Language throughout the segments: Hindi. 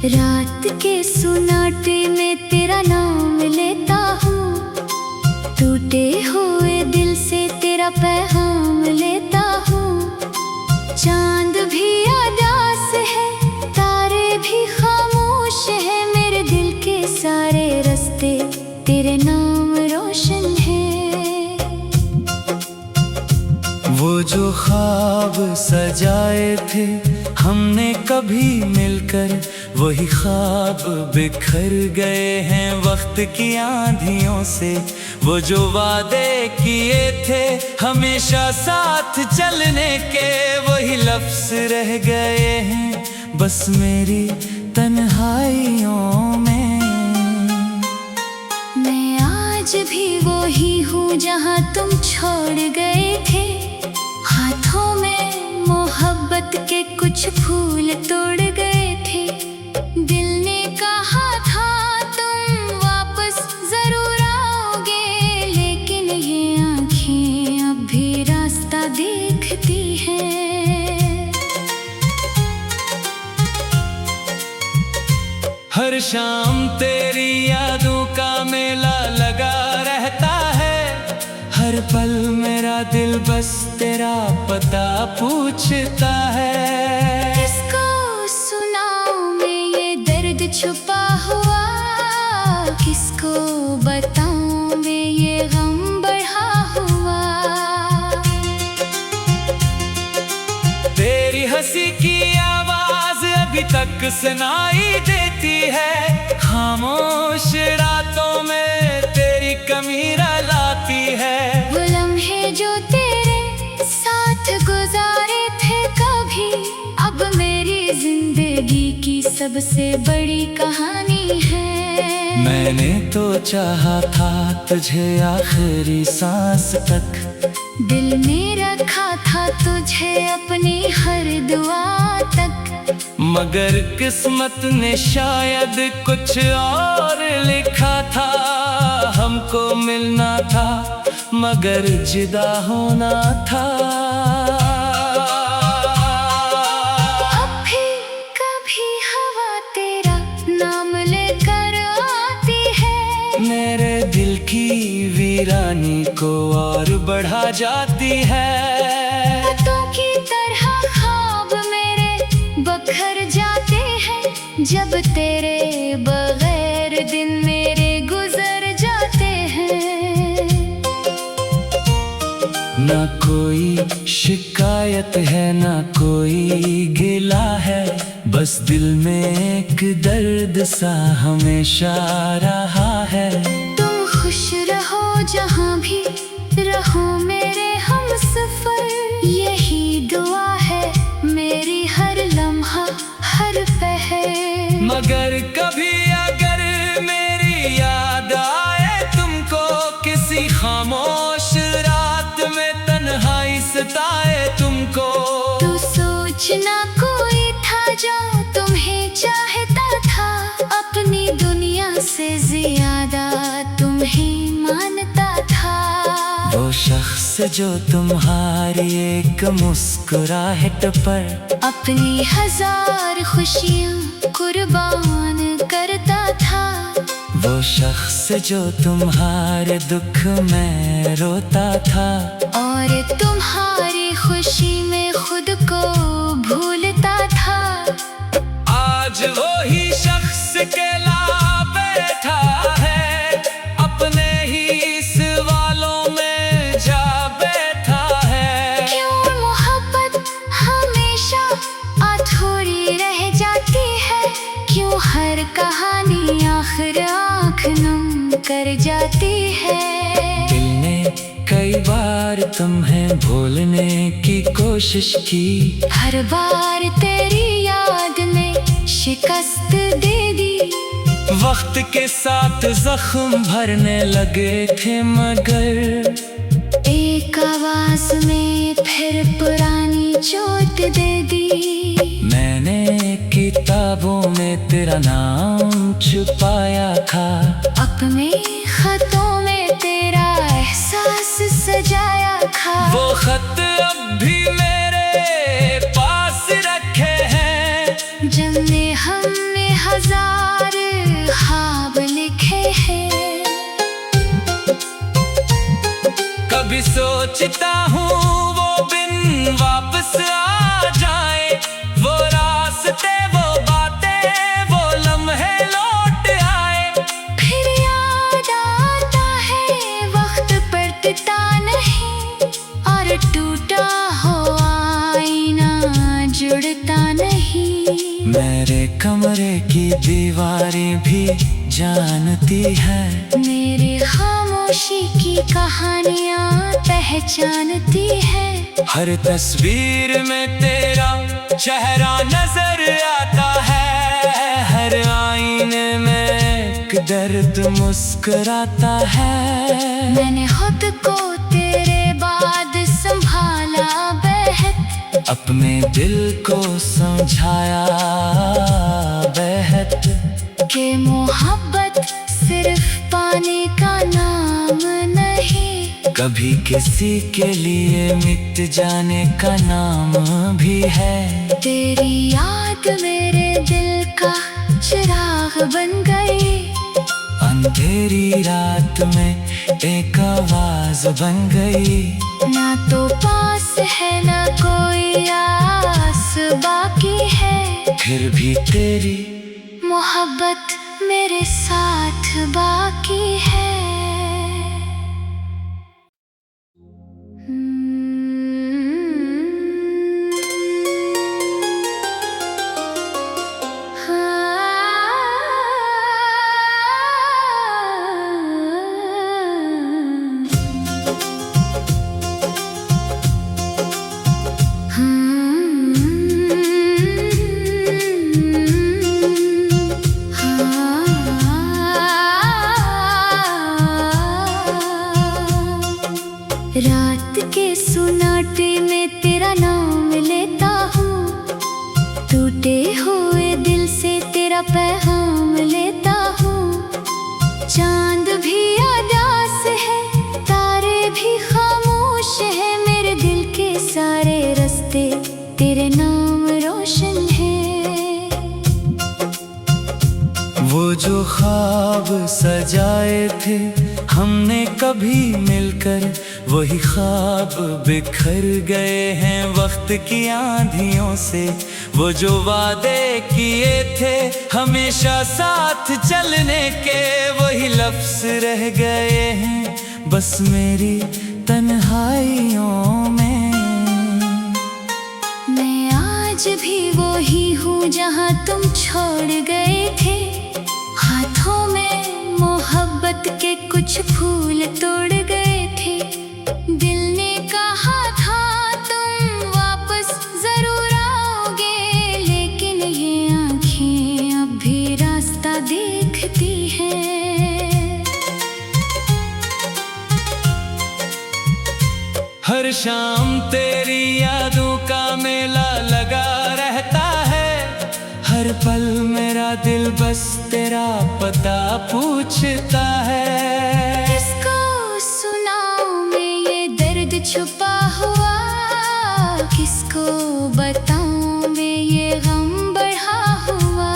रात के सुनाटे में तेरा नाम लेता हूँ, टूटे हुए दिल से तेरा पैगाम लेता हूँ। चांद भी उदास है, तारे भी खामोश है, मेरे दिल के सारे रास्ते तेरे नाम रोशन है। वो जो ख्वाब सजाए थे हमने कभी मिलकर, वही ख्वाब बिखर गए हैं वक्त की आंधियों से। वो जो वादे किए थे हमेशा साथ चलने के, वही लफ्ज़ रह गए हैं बस मेरी तन्हाइयों में। मैं आज भी वो ही हूँ जहाँ तुम छोड़ गए थे, हाथों में मोहब्बत के कुछ फूल तोड़ गए थे। दिल ने कहा था तुम वापस जरूर आओगे, लेकिन ये आँखें अब भी रास्ता देखती हैं। हर शाम तेरी यादों का मेला लगा रहता है, हर पल मेरा दिल बस तेरा पता पूछता है। किसको सुनाऊं मैं ये दर्द छुपा हुआ, किसको बताऊं मैं ये गम बढ़ा हुआ। तेरी हंसी की आवाज अभी तक सुनाई देती है, खामोश रातों में तेरी कमी रुलाती है। वो लम्हे जो तेरे साथ गुजारे थे कभी, अब मेरी जिंदगी की सबसे बड़ी कहानी है। मैंने तो चाहा था तुझे आखिरी सांस तक, दिल में रखा था तुझे अपनी हर दुआ तक, मगर किस्मत ने शायद कुछ और लिखा था। हमको मिलना था मगर जुदा होना था। अब भी कभी हवा तेरा नाम लेकर आती है, मेरे दिल की वीरानी को और बढ़ा जाती है। पतों की तरह ख्वाब मेरे बखर जाते हैं, जब तेरे बगैर दिन मेरे गुजर जाते हैं। ना कोई शिकायत है ना कोई गिला है, बस दिल में एक दर्द सा हमेशा रहा है। तुम खुश रहो जहाँ भी रहो मेरे हमसफर, यही दुआ है मेरी हर लम्हा हर पहर। मगर कभी अगर मेरी याद आए तुमको, किसी खामोश रात में तन्हाई सताए तुमको, तो सोचना कोई था जो तुम्हें चाहता था, अपनी दुनिया से ज्यादा तुम्हें मानता था। वो शख्स जो तुम्हारी एक मुस्कुराहट पर अपनी हजार खुशियाँ कुर्बान करता था। वो शख्स जो तुम्हारे दुख में रोता था, और तुम्हारी खुशी में खुद को भूलता था। आज वो ही शख्स अकेला बैठा है, अपने ही सवालों में जा बैठा है। क्यों मोहब्बत हमेशा अधूरी रह जाती है, क्यों हर कहानी आखिर आँख नम कर जाती है। दिल ने कई बार तुम्हें भूलने की कोशिश की, हर बार तेरी याद ने शिकस्त दे दी। वक्त के साथ जख्म भरने लगे थे, मगर एक आवाज में फिर पुरानी चोट दे दी। मैंने किताबों में तेरा नाम छुपाया था, अपने खतों में तेरा एहसास सजाया था। वो खत अब भी मेरे पास रखे हैं, जब मेरे हमने हजार ख्वाब लिखे हैं। कभी सोचता हूँ वो दिन वापस आ जाए, वो रास्ते, वो बातें, वो लम्हे लौट आए। फिर याद आता है वक्त पलटता नहीं, और टूटा हो आईना जुड़ता नहीं। मेरे कमरे की दीवारें भी जानती है, मेरी खामोशी की कहानियाँ पहचानती है। हर तस्वीर में तेरा चेहरा नजर आता है, हर आईने में एक दर्द मुस्कुराता है। मैंने खुद को तेरे बाद संभाला बेहद, अपने दिल को समझाया बेहद, कि मोहब्बत सिर्फ पाने का नाम नहीं, कभी किसी के लिए मिट जाने का नाम भी है। तेरी याद मेरे दिल का चिराग बन गई, अंधेरी रात में एक आवाज बन गई। ना तो पास है ना कोई आस बाकी है, फिर भी तेरी मोहब्बत मेरे साथ बाकी है। रात के सुनाटे में तेरा नाम लेता हूँ, टूटे हुए दिल से तेरा पैगाम लेता हूँ। चांद भी उदास है, तारे भी खामोश है, मेरे दिल के सारे रास्ते तेरे नाम रोशन है। वो जो ख्वाब सजाए थे हमने कभी मिलकर, वही ख्वाब बिखर गए हैं वक्त की आंधियों से। वो जो वादे किए थे हमेशा साथ चलने के, वही लफ्ज़ रह गए हैं बस मेरी तन्हाइयों में। मैं आज भी वो ही हूँ जहाँ तुम छोड़ गए थे, हाथों में मोहब्बत के कुछ फूल तोड़ गए थे। दिल ने कहा था तुम वापस जरूर आओगे, लेकिन ये आँखें अब भी रास्ता देखती हैं। हर शाम तेरी यादों का मेला लगा रहता है, हर पल मेरा दिल बस तेरा पता पूछता है। किसको सुनाऊं मैं ये दर्द छुपा हुआ, किसको बताऊं मैं ये गम बढ़ा हुआ।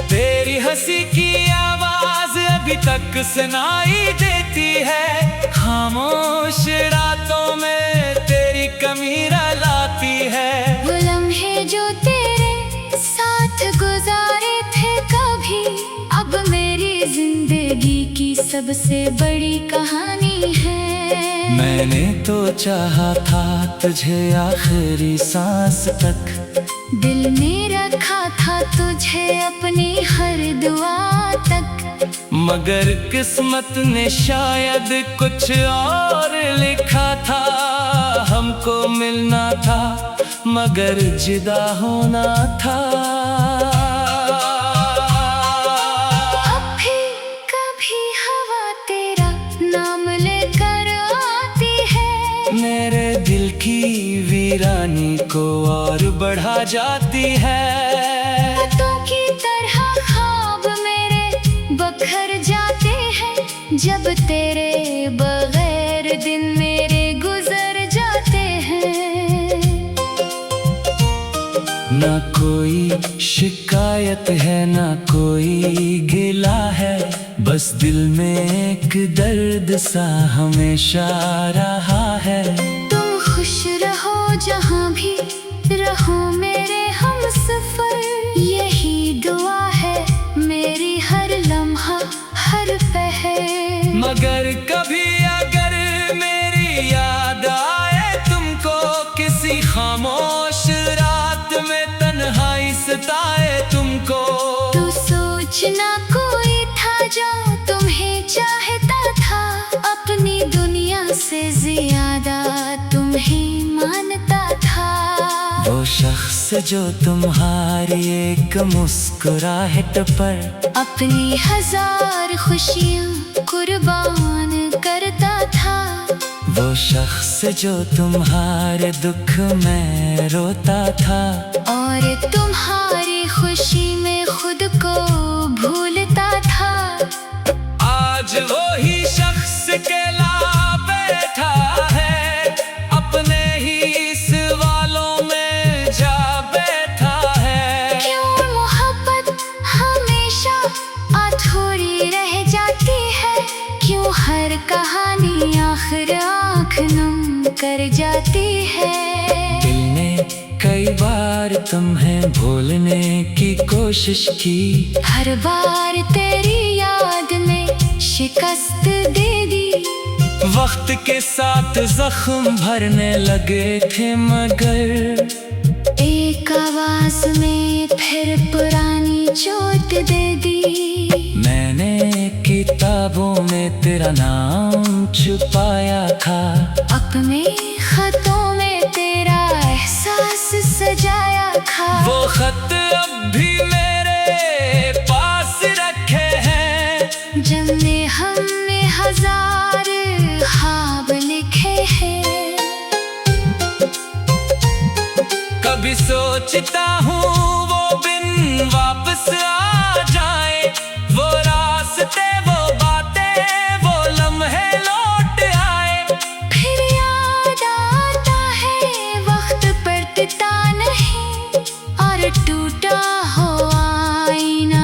तेरी हंसी की आवाज अभी तक सुनाई देती है, खामोश रातों में तेरी कमी लाती है। वो लम्हे जो तेरे साथ गुजारे थे कभी, अब मेरी जिंदगी की सबसे बड़ी कहानी है। मैंने तो चाहा था तुझे आखिरी सांस तक, दिल में रखा था तुझे अपनी हर दुआ तक, मगर किस्मत ने शायद कुछ और लिखा था। हमको मिलना था मगर जुदा होना था। अब भी कभी हवा तेरा नाम लेकर आती है, मेरे दिल की वीरानी को और बढ़ा जाती है। पत्तों की तरह ख्वाब मेरे बखर जाते हैं, जब तेरे बगैर दिन मेरे गुजर जाते हैं। ना कोई शिकायत है ना कोई गिला है, बस दिल में एक दर्द सा हमेशा रहा है। तुम खुश रहो जहाँ भी रहो मेरे हमसफर, यही दुआ है मेरी हर लम्हा हर पहर। मगर कभी अगर मेरी याद आए तुमको, किसी खामोश रात में तन्हाई सताए तुमको, तू सोचना कोई था जो तुम्हें चाहता था, अपनी दुनिया से ज्यादा तुम्हें मानता था। वो शख्स जो तुम्हारी एक मुस्कुराहट पर अपनी हजार खुशियाँ कुर्बान करता था। वो शख्स जो तुम्हारे दुख में रोता था, और तुम्हारी खुशी में खुद को भूलता था। आज वो ही शख्स अकेला बैठा है, अपने ही सवालों में जा बैठा है। क्यों मोहब्बत हमेशा अधूरी रह जाती है, क्यों हर कहानी आखिर आँख नम कर जाती है। दिल ने कई बार तुम्हें भूलने की कोशिश की, हर बार तेरी याद में शिकस्त दे दी। वक्त के साथ जख्म भरने लगे थे, मगर एक आवाज में फिर पुरानी चोट दे दी। मैंने किताबों में तेरा नाम छुपाया था, अपने खतों में तेरा एहसास सजाया था। वो खत अब भी मेरे पास रखे हैं, जिनमें हमने हजार ख्वाब लिखे हैं। कभी सोचता हूँ वो दिन वापस आ जाए, वो रास्ते वो बातें वो लम्हे लौट आए। फिर याद आता है वक्त पलटता नहीं, और टूटा हो आईना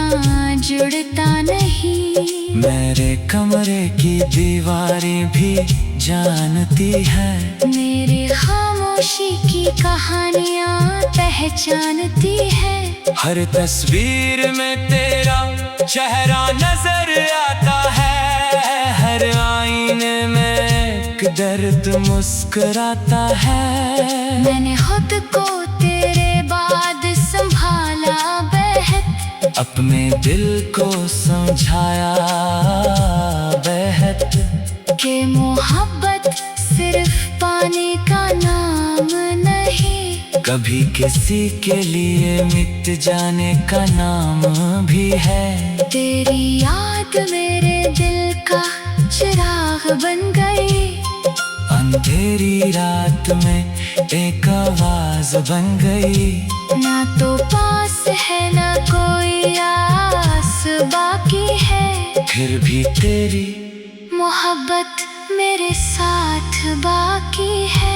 जुड़ता नहीं। मेरे कमरे की दीवारें भी जानती है, मेरी खामोशी की कहानियाँ पहचानती है। हर तस्वीर में तेरा चेहरा नजर आता है, हर आईने में एक दर्द मुस्कुराता है। मैंने खुद को तेरे बाद संभाला बेहद, अपने दिल को समझाया बेहद, कि मोहब्बत सिर्फ पाने का नाम नहीं, कभी किसी के लिए मिट जाने का नाम भी है। तेरी याद मेरे दिल का चिराग बन गई, अंधेरी रात में एक आवाज बन गई। ना तो पास है ना कोई आस बाकी है, फिर भी तेरी मोहब्बत मेरे साथ बाकी है।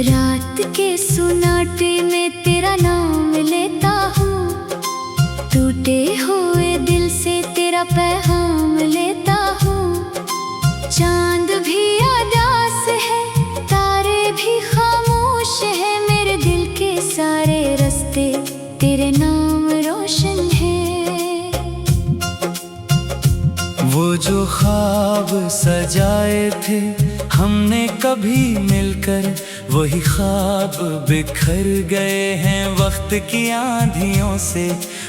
रात के सुनाटे में तेरा नाम लेता हूँ, टूटे हुए दिल से तेरा पैगाम लेता हूँ। चांद भी उदास है, तारे भी खामोश है, मेरे दिल के सारे रास्ते तेरे नाम रोशन है। वो जो ख्वाब सजाए थे हमने कभी मिलकर, वही ख्वाब बिखर गए हैं वक्त की आंधियों से।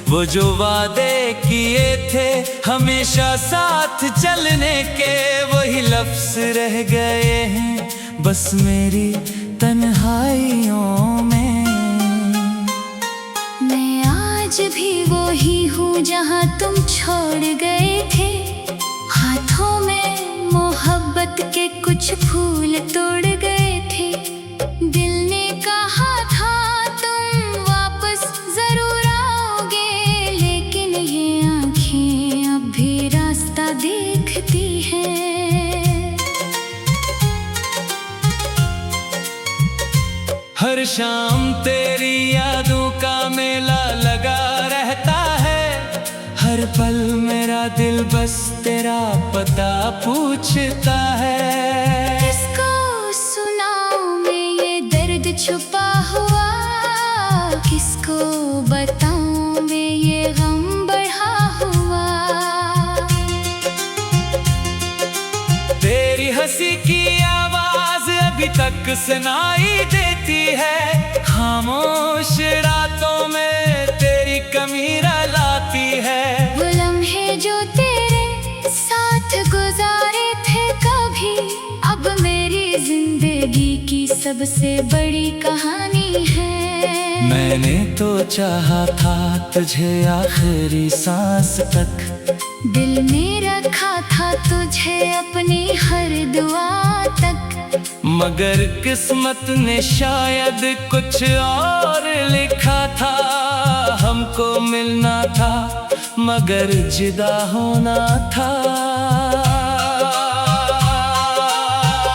वो जो वादे किए थे हमेशा साथ चलने के, वही लफ्ज़ रह गए हैं बस मेरी तन्हाइयों हूँ जहाँ तुम छोड़ गए थे। हाथों में मोहब्बत के कुछ फूल तोड़ गए थे। दिल ने कहा था तुम वापस जरूर आओगे, लेकिन ये आंखें अब भी रास्ता देखती हैं। हर शाम तेरी यादों का मेला लगा रहता है। हर पल मेरा दिल बस तेरा पता पूछता है। किसको सुनाऊं मैं ये दर्द छुपा हुआ, किसको बताऊं मैं ये गम बढ़ा हुआ। तेरी हंसी की आवाज अभी तक सुनाई देती है। खामोश रातों में तेरी कमी लाती है। वो लम्हे जो तेरे साथ गुजारे थे कभी, अब मेरी जिंदगी की सबसे बड़ी कहानी है। मैंने तो चाहा था तुझे आखिरी सांस तक, दिल में रखा था तुझे अपनी हर दुआ तक। मगर किस्मत ने शायद कुछ और लिखा था। हमको मिलना था मगर जुदा होना था।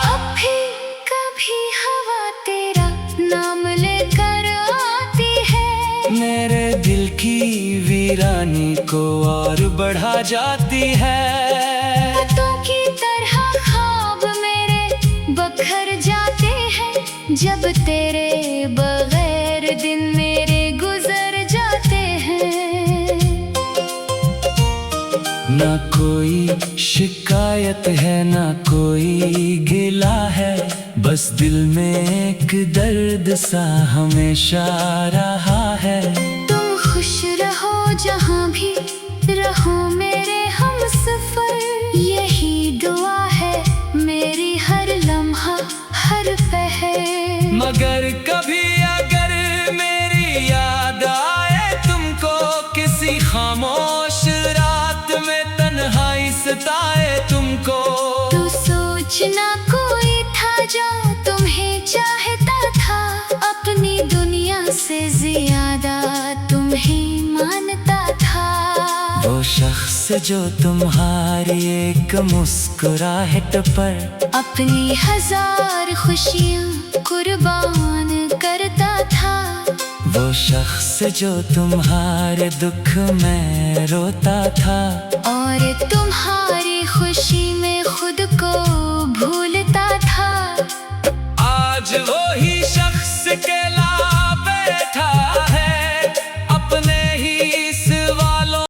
अब भी कभी हवा तेरा नाम लेकर आती है, मेरे दिल की वीरानी को और बढ़ा जाती है। पतों की तरह ख्वाब मेरे बखर जाते हैं, जब तेरे बगैर दिन मेरे गुजर जाते हैं। ना कोई शिकायत है ना कोई गिला है, बस दिल में एक दर्द सा हमेशा रहा है। तुम खुश रहो जहाँ भी रहो मेरे हमसफर, यही दुआ है मेरी हर लम्हा हर पहर। मगर कभी अगर मेरी याद आए तुमको, किसी खामोश रात में तन्हाई सताए तुमको, तो सोचना कोई था जो तुम्हें चाहता था, अपनी दुनिया से ज्यादा तुम्हें मानता था। वो शख्स जो तुम्हारी एक मुस्कुराहट पर अपनी हजार खुशियाँ कुर्बान करता था। वो शख्स जो तुम्हारे दुख में रोता था और तुम्हारे